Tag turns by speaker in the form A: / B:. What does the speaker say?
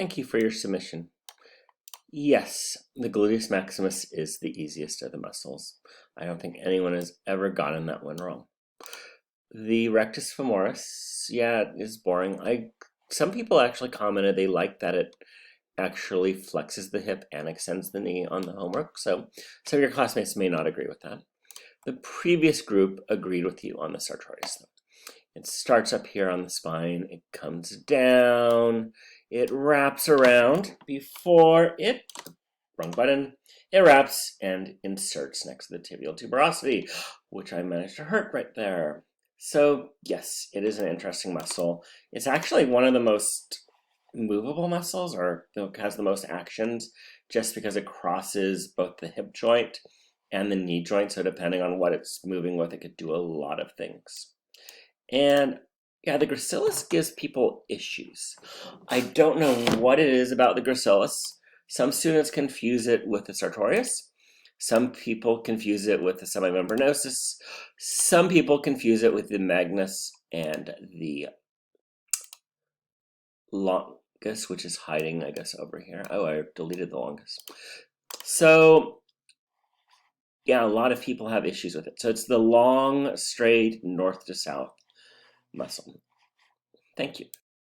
A: Thank you for your submission. Yes, the gluteus maximus is the easiest of the muscles. I don't think anyone has ever gotten that one wrong. The rectus femoris, yeah, is boring. Some people actually commented they like that it actually flexes the hip and extends the knee on the homework, so some of your classmates may not agree with that. The previous group agreed with you on the Sartorius, though. It starts up here on the spine, it comes down, it wraps around before it, wrong button, it wraps and inserts next to the tibial tuberosity, which I managed to hurt right there. So yes, it is an interesting muscle. It's actually one of the most movable muscles, or has the most actions, just because it crosses both the hip joint and the knee joint, so depending on what it's moving with, it could do a lot of things. And yeah, the gracilis gives people issues. I don't know what it is about the gracilis. Some students confuse it with the Sartorius. Some people confuse it with the semimembranosus. Some people confuse it with the magnus and the longus, which is hiding, I guess, over here. Oh, I deleted the longus. So yeah, a lot of people have issues with it. So it's the long, straight, north to south muscle. Thank you.